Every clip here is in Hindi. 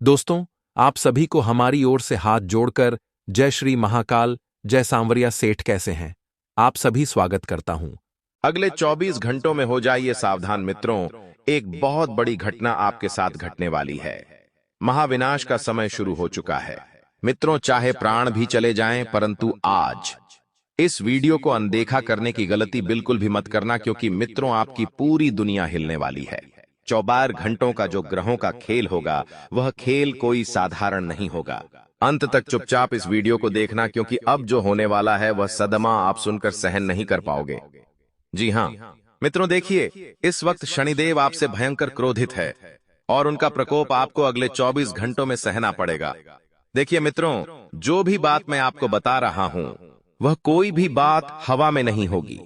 दोस्तों, आप सभी को हमारी ओर से हाथ जोड़कर जय श्री महाकाल, जय सांवरिया सेठ कैसे हैं? आप सभी स्वागत करता हूं। अगले 24 घंटों में हो जाइए सावधान मित्रों, एक बहुत बड़ी घटना आपके साथ घटने वाली है। महाविनाश का समय शुरू हो चुका है। मित्रों, चाहे प्राण भी चले जाएं, परंतु आज इस वीडियो को अनदेखा करने की गलती बिल्कुल भी मत करना, क्योंकि मित्रों आपकी पूरी दुनिया हिलने वाली है। 24 घंटों का जो ग्रहों का खेल होगा, वह खेल कोई साधारण नहीं होगा। अंत तक चुपचाप इस वीडियो को देखना, क्योंकि अब जो होने वाला है वह सदमा आप सुनकर सहन नहीं कर पाओगे। जी हां मित्रों, देखिए, इस वक्त शनिदेव आपसे भयंकर क्रोधित है और उनका प्रकोप आपको अगले 24 घंटों में सहना पड़ेगा। देखिए मित्रों, जो भी बात मैं आपको बता रहा हूं, वह कोई भी बात हवा में नहीं होगी।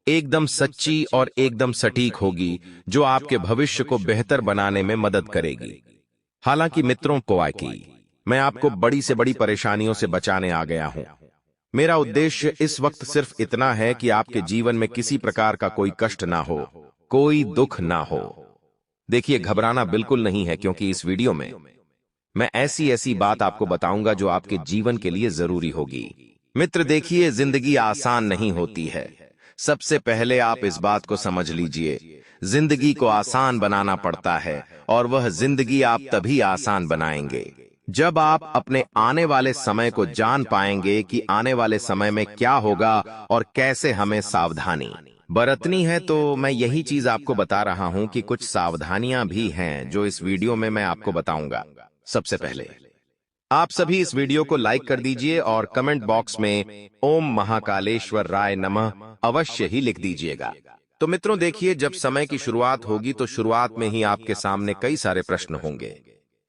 एकदम सच्ची और एकदम सटीक होगी, जो आपके भविष्य को बेहतर बनाने में मदद करेगी। हालांकि मित्रों, मैं आपको बड़ी से बड़ी परेशानियों से बचाने आ गया हूं। मेरा उद्देश्य इस वक्त सिर्फ इतना है कि आपके जीवन में किसी प्रकार का कोई कष्ट ना हो, कोई दुख ना हो। देखिए, घबराना बिल्कुल नहीं है, क्योंकि इस वीडियो में मैं ऐसी ऐसी बात आपको बताऊंगा जो आपके जीवन के लिए जरूरी होगी। मित्र देखिए, जिंदगी आसान नहीं होती है। सबसे पहले आप इस बात को समझ लीजिए, जिंदगी को आसान बनाना पड़ता है, और वह जिंदगी आप तभी आसान बनाएंगे जब आप अपने आने वाले समय को जान पाएंगे कि आने वाले समय में क्या होगा और कैसे हमें सावधानी बरतनी है। तो मैं यही चीज आपको बता रहा हूं कि कुछ सावधानियां भी हैं जो इस वीडियो में मैं आपको बताऊंगा। सबसे पहले आप सभी इस वीडियो को लाइक कर दीजिए और कमेंट बॉक्स में ओम महाकालेश्वर राय नमः अवश्य ही लिख दीजिएगा। तो मित्रों देखिए, जब समय की शुरुआत होगी तो शुरुआत में ही आपके सामने कई सारे प्रश्न होंगे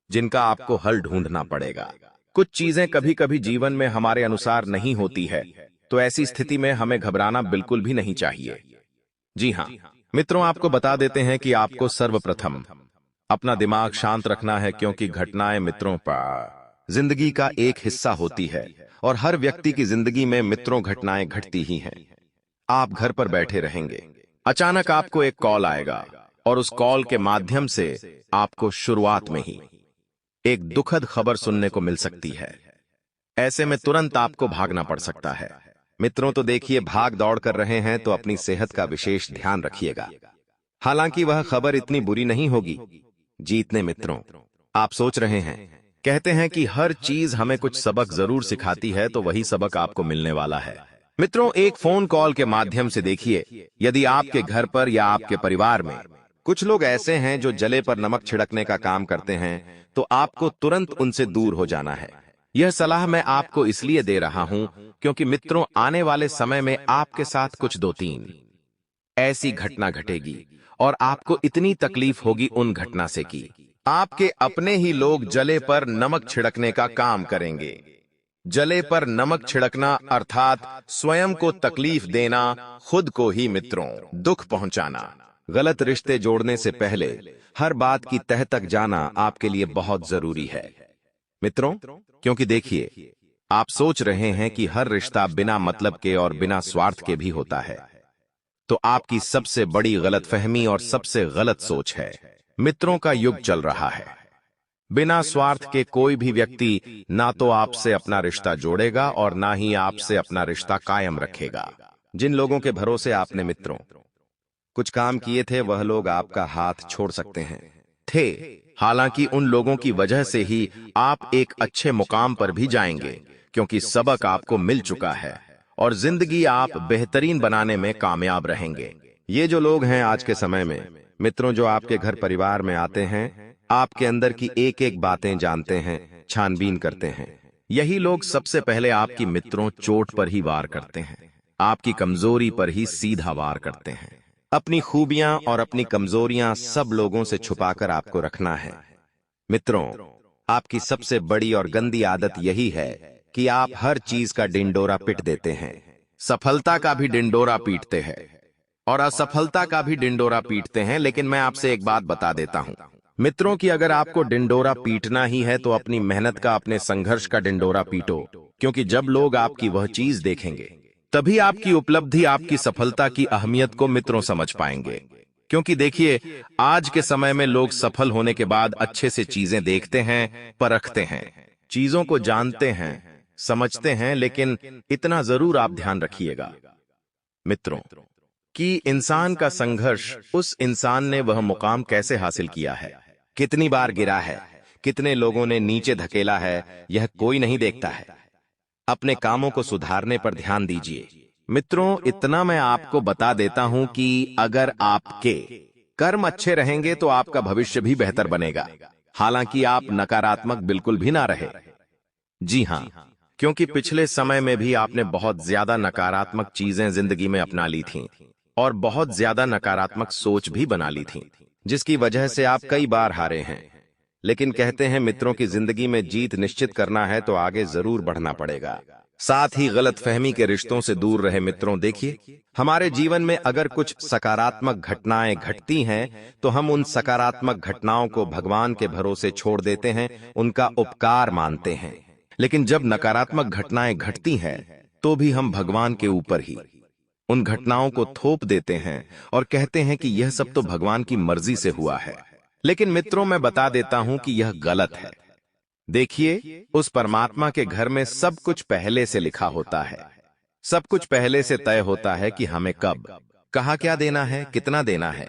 जिनका आपको हल ढूंढना पड़ेगा। कुछ चीजें कभी कभी जीवन में हमारे अनुसार नहीं होती है, तो ऐसी स्थिति में हमें घबराना बिल्कुल भी नहीं चाहिए। जी हाँ मित्रों, आपको बता देते हैं कि आपको सर्वप्रथम अपना दिमाग शांत रखना है, क्योंकि घटनाएं मित्रों पर जिंदगी का एक हिस्सा होती है, और हर व्यक्ति की जिंदगी में मित्रों घटनाएं घटती ही हैं। आप घर पर बैठे रहेंगे, अचानक आपको एक कॉल आएगा, और उस कॉल के माध्यम से आपको शुरुआत में ही एक दुखद खबर सुनने को मिल सकती है। ऐसे में तुरंत आपको भागना पड़ सकता है। मित्रों तो देखिए, भाग दौड़ कर रहे हैं तो अपनी सेहत का विशेष ध्यान रखिएगा। हालांकि वह खबर इतनी बुरी नहीं होगी। जीतने मित्रों, आप सोच रहे हैं, कहते हैं कि हर चीज हमें कुछ सबक जरूर सिखाती है, तो वही सबक आपको मिलने वाला है। मित्रों, एक फोन कॉल के माध्यम से देखिए, यदि आपके घर पर या आपके परिवार में कुछ लोग ऐसे हैं जो जले पर नमक छिड़कने का काम करते हैं, तो आपको तुरंत उनसे दूर हो जाना है। यह सलाह मैं आपको इसलिए दे रहा हूं, क्योंकि मित्रों, आने वाले समय में आपके साथ कुछ 2-3 ऐसी घटना घटेगी, और आपको इतनी तकलीफ होगी उन घटना से कि आपके अपने ही लोग जले पर नमक छिड़कने का काम करेंगे। जले पर नमक छिड़कना अर्थात स्वयं को तकलीफ देना, खुद को ही मित्रों दुख पहुंचाना। गलत रिश्ते जोड़ने से पहले हर बात की तह तक जाना आपके लिए बहुत जरूरी है मित्रों, क्योंकि देखिए, आप सोच रहे हैं कि हर रिश्ता बिना मतलब के और बिना स्वार्थ के भी होता है, तो आपकी सबसे बड़ी गलतफहमी और सबसे गलत सोच है। मित्रों का युग चल रहा है। बिना स्वार्थ के कोई भी व्यक्ति ना तो आपसे अपना रिश्ता जोड़ेगा और ना ही आपसे अपना रिश्ता कायम रखेगा। जिन लोगों के भरोसे आपने मित्रों कुछ काम किए थे, वह लोग आपका हाथ छोड़ सकते हैं थे। हालांकि उन लोगों की वजह से ही आप एक अच्छे मुकाम पर भी जाएंगे, क्योंकि सबक आपको मिल चुका है और जिंदगी आप बेहतरीन बनाने में कामयाब रहेंगे। ये जो लोग हैं आज के समय में मित्रों, जो आपके घर परिवार में आते हैं, आपके अंदर की एक एक बातें जानते हैं, छानबीन करते हैं, यही लोग सबसे पहले आपकी मित्रों चोट पर ही वार करते हैं, आपकी कमजोरी पर ही सीधा वार करते हैं। अपनी खूबियां और अपनी कमजोरियां सब लोगों से छुपाकर आपको रखना है। मित्रों, आपकी सबसे बड़ी और गंदी आदत यही है कि आप हर चीज का डिंडोरा पीट देते हैं। सफलता का भी डिंडोरा पीटते हैं और असफलता का भी डिंडोरा पीटते हैं। लेकिन मैं आपसे एक बात बता देता हूं मित्रों, कि अगर आपको डिंडोरा पीटना ही है तो अपनी मेहनत का, अपने संघर्ष का डिंडोरा पीटो, क्योंकि जब लोग आपकी वह चीज देखेंगे, तभी आपकी उपलब्धि, आपकी सफलता की अहमियत को मित्रों समझ पाएंगे। क्योंकि देखिए, आज के समय में लोग सफल होने के बाद अच्छे से चीजें देखते हैं, परखते हैं, चीजों को जानते हैं, समझते हैं, लेकिन इतना जरूर आप ध्यान रखिएगा मित्रों कि इंसान का संघर्ष, उस इंसान ने वह मुकाम कैसे हासिल किया है, कितनी बार गिरा है, कितने लोगों ने नीचे धकेला है, यह कोई नहीं देखता है। अपने कामों को सुधारने पर ध्यान दीजिए मित्रों। इतना मैं आपको बता देता हूं कि अगर आपके कर्म अच्छे रहेंगे तो आपका भविष्य भी बेहतर बनेगा। हालांकि आप नकारात्मक बिल्कुल भी ना रहे। जी हां, क्योंकि पिछले समय में भी आपने बहुत ज्यादा नकारात्मक चीजें जिंदगी में अपना ली थीं और बहुत ज्यादा नकारात्मक सोच भी बना ली थी, जिसकी वजह से आप कई बार हारे हैं। लेकिन कहते हैं मित्रों की जिंदगी में जीत निश्चित करना है तो आगे जरूर बढ़ना पड़ेगा। साथ ही गलतफहमी के रिश्तों से दूर रहे मित्रों। देखिए, हमारे जीवन में अगर कुछ सकारात्मक घटनाएं घटती हैं तो हम उन सकारात्मक घटनाओं को भगवान के भरोसे छोड़ देते हैं, उनका उपकार मानते हैं। लेकिन जब नकारात्मक घटनाएं घटती हैं तो भी हम भगवान के ऊपर ही उन घटनाओं को थोप देते हैं और कहते हैं कि यह सब तो भगवान की मर्जी से हुआ है। लेकिन मित्रों, मैं बता देता हूं कि यह गलत है। देखिए, उस परमात्मा के घर में सब कुछ पहले से लिखा होता है, सब कुछ पहले से तय होता है कि हमें कब, कहां क्या देना है, कितना देना है।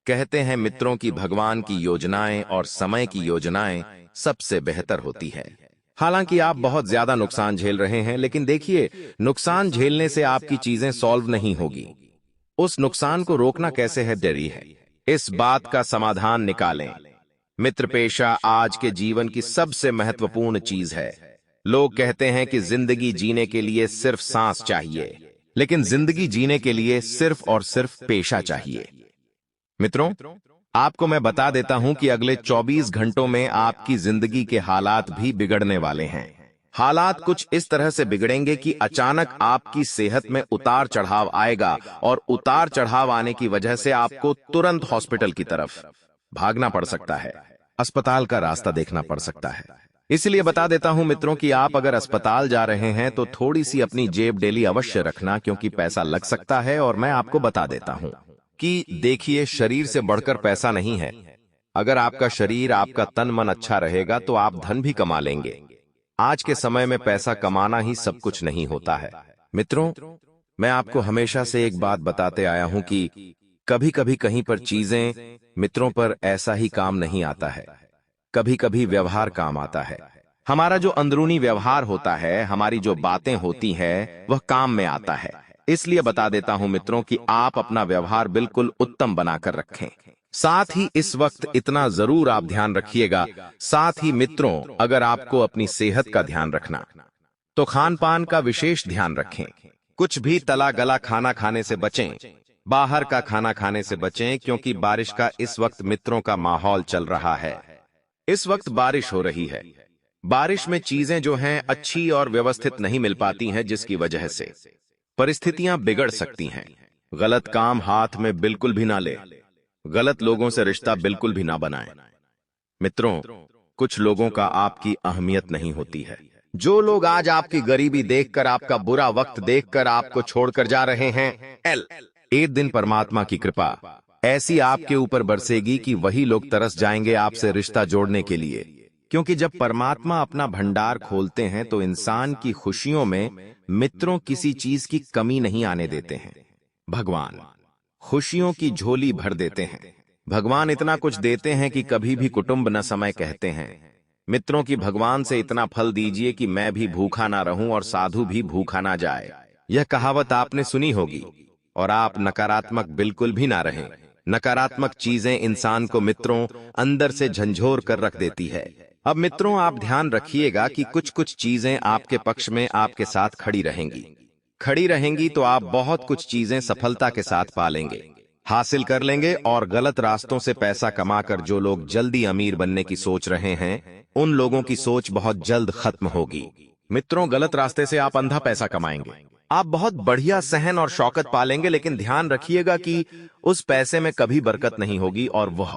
कहते हैं मित्रों की भगवान की योजनाएं और समय की योजनाएं सबसे बेहतर होती है। हालांकि आप बहुत ज्यादा नुकसान झेल रहे हैं, लेकिन देखिए, नुकसान झेलने से आपकी चीजें सॉल्व नहीं होगी। उस नुकसान को रोकना कैसे है, डरी है। इस बात का समाधान निकालें मित्र। पेशा आज के जीवन की सबसे महत्वपूर्ण चीज है। लोग कहते हैं कि जिंदगी जीने के लिए सिर्फ सांस चाहिए, लेकिन जिंदगी जीने के लिए सिर्फ और सिर्फ पेशा चाहिए। मित्रों, आपको मैं बता देता हूं कि अगले 24 घंटों में आपकी जिंदगी के हालात भी बिगड़ने वाले हैं। हालात कुछ इस तरह से बिगड़ेंगे कि अचानक आपकी सेहत में उतार चढ़ाव आएगा और उतार चढ़ाव आने की वजह से आपको तुरंत हॉस्पिटल की तरफ भागना पड़ सकता है, अस्पताल का रास्ता देखना पड़ सकता है। इसलिए बता देता हूं मित्रों कि आप अगर अस्पताल जा रहे हैं तो थोड़ी सी अपनी जेब डेली अवश्य रखना, क्योंकि पैसा लग सकता है। और मैं आपको बता देता हूं कि देखिए, शरीर से बढ़कर पैसा नहीं है। अगर आपका शरीर, आपका तन मन अच्छा रहेगा तो आप धन भी कमा लेंगे। आज के समय में पैसा कमाना ही सब कुछ नहीं होता है। मित्रों, मैं आपको हमेशा से एक बात बताते आया हूं कि कभी कभी कहीं पर चीजें मित्रों पर ऐसा ही काम नहीं आता है, कभी कभी व्यवहार काम आता है। हमारा जो अंदरूनी व्यवहार होता है, हमारी जो बातें होती हैं, वह काम में आता है। इसलिए बता देता हूं मित्रों कि आप अपना व्यवहार बिल्कुल उत्तम बनाकर रखें। साथ ही इस वक्त इतना जरूर आप ध्यान रखिएगा, साथ ही मित्रों, अगर आपको अपनी सेहत का ध्यान रखना तो खान पान का विशेष ध्यान रखें। कुछ भी तला गला खाना खाने से बचें, बाहर का खाना खाने से बचें, क्योंकि बारिश का इस वक्त मित्रों का माहौल चल रहा है। इस वक्त बारिश हो रही है। बारिश में चीजें जो हैं अच्छी और व्यवस्थित नहीं मिल पाती हैं, जिसकी वजह से परिस्थितियां बिगड़ सकती हैं। गलत काम हाथ में बिल्कुल भी ना ले, गलत लोगों से रिश्ता बिल्कुल भी ना बनाएं। मित्रों, कुछ लोगों का आपकी अहमियत नहीं होती है। जो लोग आज आपकी गरीबी देखकर, आपका बुरा वक्त देखकर आपको छोड़कर जा रहे हैं, एक दिन परमात्मा की कृपा ऐसी आपके ऊपर बरसेगी कि वही लोग तरस जाएंगे आपसे रिश्ता जोड़ने के लिए। क्योंकि जब परमात्मा अपना भंडार खोलते हैं तो इंसान की खुशियों में मित्रों किसी चीज की कमी नहीं आने देते हैं। भगवान खुशियों की झोली भर देते हैं। भगवान इतना कुछ देते हैं कि कभी भी कुटुंब न समय कहते हैं। मित्रों की भगवान से इतना फल दीजिए कि मैं भी भूखा ना रहूं और साधु भी भूखा ना जाए। यह कहावत आपने सुनी होगी। और आप नकारात्मक बिल्कुल भी ना रहें। नकारात्मक चीजें इंसान को मित्रों अंदर से झंझोर कर रख देती है। अब मित्रों, आप ध्यान रखिएगा कि कुछ कुछ चीजें आपके पक्ष में आपके साथ खड़ी रहेंगी तो आप बहुत कुछ चीजें सफलता के साथ पालेंगे, हासिल कर लेंगे। और गलत रास्तों से पैसा कमाकर जो लोग जल्दी अमीर बनने की सोच रहे हैं, उन लोगों की सोच बहुत जल्द खत्म होगी। मित्रों, गलत रास्ते से आप अंधा पैसा कमाएंगे, आप बहुत बढ़िया सहन और शौकत पालेंगे, लेकिन ध्यान रखिएगा कि उस पैसे में कभी बरकत नहीं होगी और वह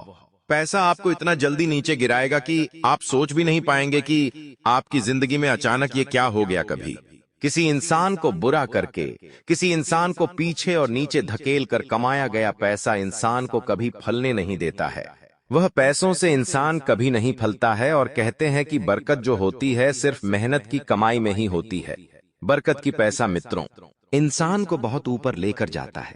पैसा आपको इतना जल्दी नीचे गिराएगा कि आप सोच भी नहीं पाएंगे कि आपकी जिंदगी में अचानक ये क्या हो गया। कभी किसी इंसान को बुरा करके, किसी इंसान को पीछे और नीचे धकेल कर कमाया गया पैसा इंसान को कभी फलने नहीं देता है। वह पैसों से इंसान कभी नहीं फलता है और कहते हैं कि बरकत जो होती है सिर्फ मेहनत की कमाई में ही होती है। बरकत की पैसा मित्रों इंसान को बहुत ऊपर लेकर जाता है।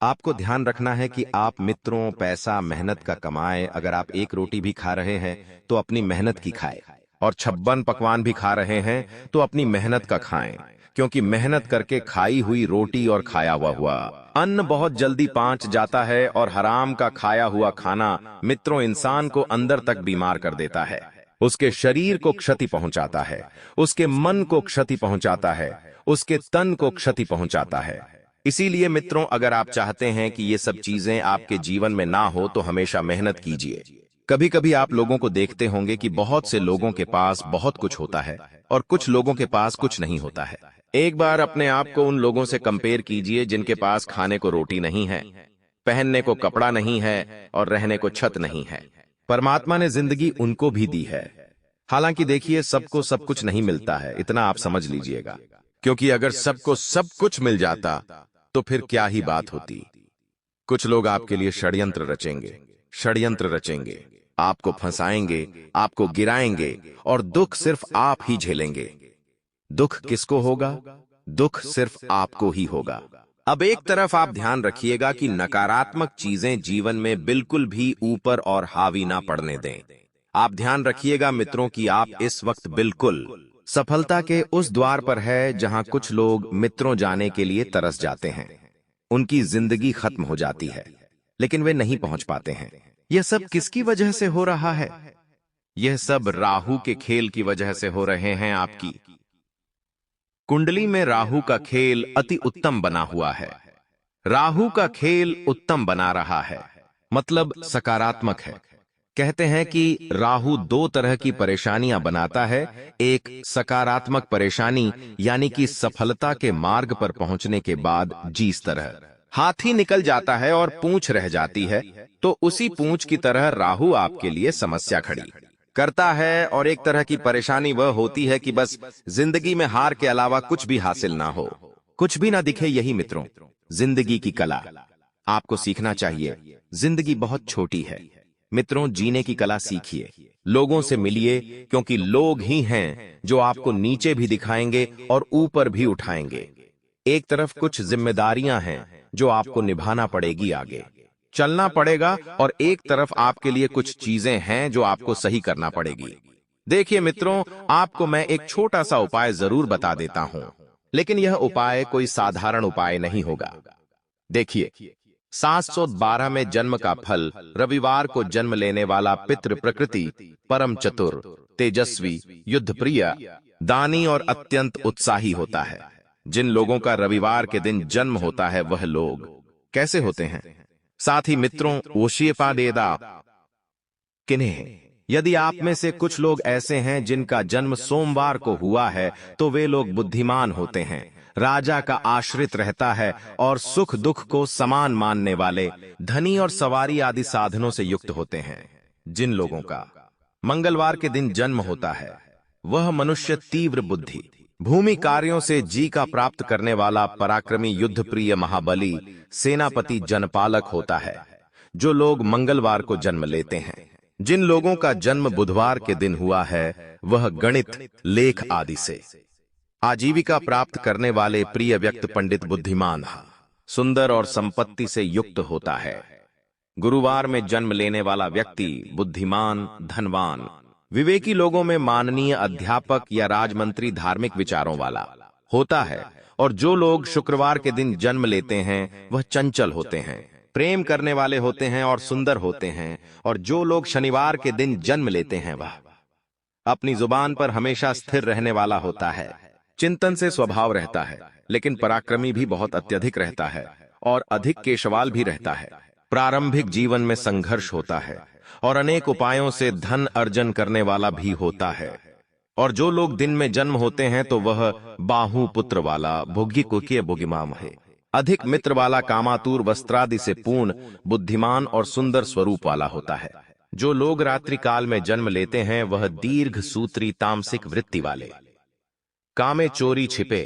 आपको ध्यान रखना है कि आप मित्रों पैसा मेहनत का कमाए। अगर आप एक रोटी भी खा रहे हैं तो अपनी मेहनत की खाए, और 56 पकवान भी खा रहे हैं तो अपनी मेहनत का खाएं, क्योंकि मेहनत करके खाई हुई रोटी और खाया हुआ अन्न बहुत जल्दी पच जाता है, और हराम का खाया हुआ खाना मित्रों इंसान को अंदर तक बीमार कर देता है। उसके शरीर को क्षति पहुंचाता है, उसके मन को क्षति पहुंचाता है, उसके तन को क्षति पहुंचाता है। इसीलिए मित्रों अगर आप चाहते हैं कि ये सब चीजें आपके जीवन में ना हो तो हमेशा मेहनत कीजिए। कभी कभी आप लोगों को देखते होंगे कि बहुत से लोगों के पास बहुत कुछ होता है और कुछ लोगों के पास कुछ नहीं होता है। एक बार अपने आप को उन लोगों से कंपेयर कीजिए जिनके पास खाने को रोटी नहीं है, पहनने को कपड़ा नहीं है और रहने को छत नहीं है। परमात्मा ने जिंदगी उनको भी दी है। हालांकि देखिए सबको सब कुछ नहीं मिलता है, इतना आप समझ लीजिएगा, क्योंकि अगर सबको सब कुछ मिल जाता तो फिर क्या ही बात होती। कुछ लोग आपके लिए षड्यंत्र रचेंगे, आपको फंसाएंगे, आपको गिराएंगे और दुख सिर्फ आप ही झेलेंगे। दुख किसको होगा? दुख सिर्फ आपको ही होगा। अब एक तरफ आप ध्यान रखिएगा कि नकारात्मक चीजें जीवन में बिल्कुल भी ऊपर और हावी ना पड़ने दें। आप ध्यान रखिएगा मित्रों कि आप इस वक्त बिल्कुल सफलता के उस द्वार पर है जहां कुछ लोग मित्रों जाने के लिए तरस जाते हैं। उनकी जिंदगी खत्म हो जाती है लेकिन वे नहीं पहुंच पाते हैं। यह सब किसकी वजह से हो रहा है? यह सब राहु के खेल की वजह से हो रहे हैं। आपकी कुंडली में राहु का खेल अति उत्तम बना हुआ है। राहु का खेल उत्तम बना रहा है मतलब सकारात्मक है। कहते हैं कि राहु दो तरह की परेशानियां बनाता है। एक सकारात्मक परेशानी यानी कि सफलता के मार्ग पर पहुंचने के बाद जिस तरह हाथी निकल जाता है और पूंछ रह जाती है, तो उसी पूंछ की तरह राहु आपके लिए समस्या खड़ी करता है। और एक तरह की परेशानी वह होती है कि बस जिंदगी में हार के अलावा कुछ भी हासिल ना हो, कुछ भी ना दिखे। यही मित्रों जिंदगी की कला आपको सीखना चाहिए। जिंदगी बहुत छोटी है मित्रों, जीने की कला सीखिए, लोगों से मिलिए, क्योंकि लोग ही हैं जो आपको नीचे भी दिखाएंगे और ऊपर भी उठाएंगे। एक तरफ कुछ जिम्मेदारियां हैं जो आपको निभाना पड़ेगी, आगे चलना पड़ेगा, और एक तरफ आपके लिए कुछ चीजें हैं जो आपको सही करना पड़ेगी। देखिए मित्रों, आपको मैं एक छोटा सा उपाय जरूर बता देता हूं, लेकिन यह उपाय कोई साधारण उपाय नहीं होगा। देखिए 712 में जन्म का फल रविवार को जन्म लेने वाला पितृ प्रकृति परम चतुर, तेजस्वी, युद्धप्रिय, दानी और अत्यंत उत्साही होता है। जिन लोगों का रविवार के दिन जन्म होता है वह लोग कैसे होते हैं? साथ ही मित्रों ओशियपा देदा किन्हें, यदि आप में से कुछ लोग ऐसे हैं जिनका जन्म सोमवार को हुआ है तो वे लोग बुद्धिमान होते हैं, राजा का आश्रित रहता है और सुख दुख को समान मानने वाले, धनी और सवारी आदि साधनों से युक्त होते हैं। जिन लोगों का मंगलवार के दिन जन्म होता है वह मनुष्य तीव्र बुद्धि, भूमि कार्यों से जीविका प्राप्त करने वाला, पराक्रमी, युद्धप्रिय, महाबली, सेनापति, जनपालक होता है। जो लोग मंगलवार को जन्म लेते हैं, जिन लोगों का जन्म बुधवार के दिन हुआ है वह गणित, लेख आदि से आजीविका प्राप्त करने वाले, प्रिय व्यक्त, पंडित, बुद्धिमान, सुंदर और संपत्ति से युक्त होता है। गुरुवार में जन्म लेने वाला व्यक्ति बुद्धिमान, धनवान, विवेकी, लोगों में माननीय, अध्यापक या राजमंत्री, धार्मिक विचारों वाला होता है। और जो लोग शुक्रवार के दिन जन्म लेते हैं वह चंचल होते हैं, प्रेम करने वाले होते हैं और सुंदर होते हैं। और जो लोग शनिवार के दिन जन्म लेते हैं वह अपनी जुबान पर हमेशा स्थिर रहने वाला होता है, चिंतन से स्वभाव रहता है, लेकिन पराक्रमी भी बहुत अत्यधिक रहता है और अधिक केशवाल भी रहता है। प्रारंभिक जीवन में संघर्ष होता है और अनेक उपायों से धन अर्जन करने वाला भी होता है। और जो लोग दिन में जन्म होते हैं तो वह बाहु पुत्र वाला, भोग्य कुकीय भोगिमाम है, अधिक मित्र वाला, कामातुर, वस्त्रादि से पूर्ण, बुद्धिमान और सुंदर स्वरूप वाला होता है। जो लोग रात्रि काल में जन्म लेते हैं वह दीर्घ सूत्री, तामसिक वृत्ति वाले, कामे चोरी छिपे,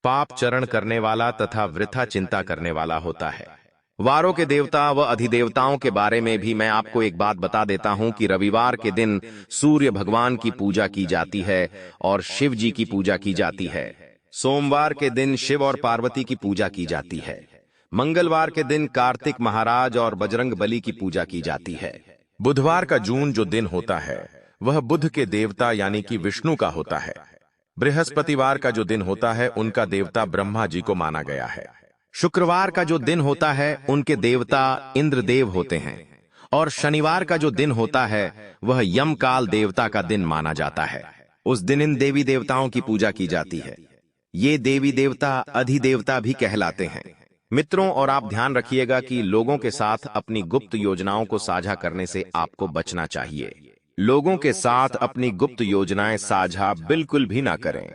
पाप चरण करने वाला तथा वृथा चिंता करने वाला होता है। वारों के देवता व अधिदेवताओं के बारे में भी मैं आपको एक बात बता देता हूं कि रविवार के दिन सूर्य भगवान की पूजा की जाती है और शिव जी की पूजा की जाती है। सोमवार के दिन शिव और पार्वती की पूजा की जाती है। मंगलवार के दिन कार्तिक महाराज और बजरंग बली की पूजा की जाती है। बुधवार का जून जो दिन होता है वह बुध के देवता यानी कि विष्णु का होता है। बृहस्पतिवार का जो दिन होता है उनका देवता ब्रह्मा जी को माना गया है। शुक्रवार का जो दिन होता है उनके देवता इंद्रदेव होते हैं और शनिवार का जो दिन होता है वह यमकाल देवता का दिन माना जाता है। उस दिन इन देवी देवताओं की पूजा की जाती है। ये देवी देवता अधिदेवता भी कहलाते हैं। मित्रों, और आप ध्यान रखिएगा कि लोगों के साथ अपनी गुप्त योजनाओं को साझा करने से आपको बचना चाहिए। लोगों के साथ अपनी गुप्त योजनाएं साझा बिल्कुल भी ना करें।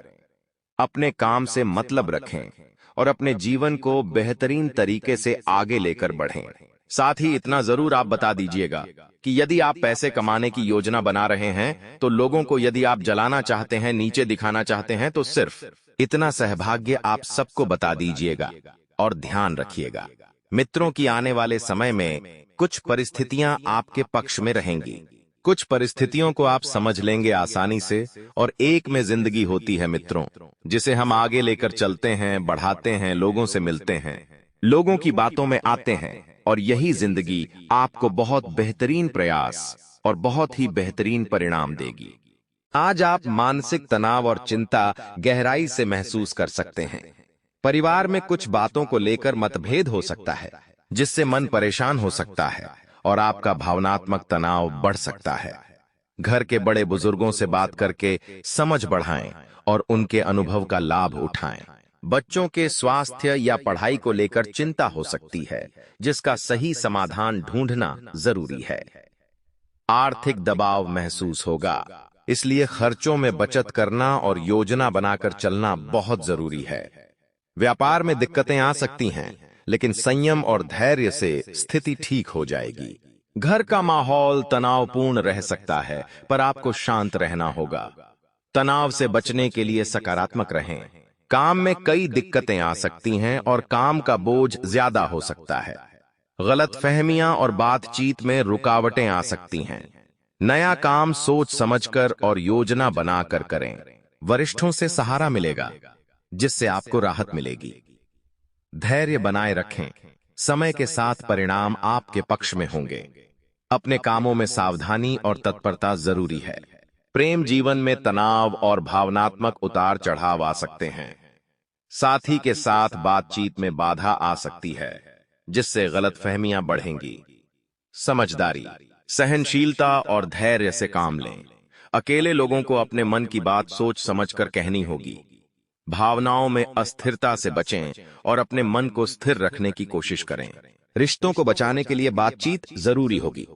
अपने काम से मतलब रखें और अपने जीवन को बेहतरीन तरीके से आगे लेकर बढ़ें। साथ ही इतना जरूर आप बता दीजिएगा कि यदि आप पैसे कमाने की योजना बना रहे हैं तो लोगों को यदि आप जलाना चाहते हैं, नीचे दिखाना चाहते हैं, तो सिर्फ इतना सहभाग्य आप सबको बता दीजिएगा। और ध्यान रखिएगा मित्रों की आने वाले समय में कुछ परिस्थितियां आपके पक्ष में रहेंगी। कुछ परिस्थितियों को आप समझ लेंगे आसानी से और एक में जिंदगी होती है मित्रों, जिसे हम आगे लेकर चलते हैं, बढ़ाते हैं, लोगों से मिलते हैं, लोगों की बातों में आते हैं और यही जिंदगी आपको बहुत बेहतरीन प्रयास और बहुत ही बेहतरीन परिणाम देगी। आज आप मानसिक तनाव और चिंता गहराई से महसूस कर सकते हैं। परिवार में कुछ बातों को लेकर मतभेद हो सकता है जिससे मन परेशान हो सकता है और आपका भावनात्मक तनाव बढ़ सकता है। घर के बड़े बुजुर्गों से बात करके समझ बढ़ाएं और उनके अनुभव का लाभ उठाएं। बच्चों के स्वास्थ्य या पढ़ाई को लेकर चिंता हो सकती है जिसका सही समाधान ढूंढना जरूरी है। आर्थिक दबाव महसूस होगा, इसलिए खर्चों में बचत करना और योजना बनाकर चलना बहुत जरूरी है। व्यापार में दिक्कतें आ सकती हैं, लेकिन संयम और धैर्य से स्थिति ठीक हो जाएगी। घर का माहौल तनावपूर्ण रह सकता है, पर आपको शांत रहना होगा। तनाव से बचने के लिए सकारात्मक रहें। काम में कई दिक्कतें आ सकती हैं और काम का बोझ ज्यादा हो सकता है। गलतफहमियां और बातचीत में रुकावटें आ सकती हैं। नया काम सोच समझकर और योजना बनाकर करें। वरिष्ठों से सहारा मिलेगा जिससे आपको राहत मिलेगी। धैर्य बनाए रखें, समय के साथ परिणाम आपके पक्ष में होंगे। अपने कामों में सावधानी और तत्परता जरूरी है। प्रेम जीवन में तनाव और भावनात्मक उतार चढ़ाव आ सकते हैं। साथी के साथ बातचीत में बाधा आ सकती है जिससे गलतफहमियां बढ़ेंगी। समझदारी, सहनशीलता और धैर्य से काम लें। अकेले लोगों को अपने मन की बात सोच समझकर कहनी होगी। भावनाओं में अस्थिरता से बचें और अपने मन को स्थिर रखने की कोशिश करें। रिश्तों को बचाने के लिए बातचीत जरूरी होगी।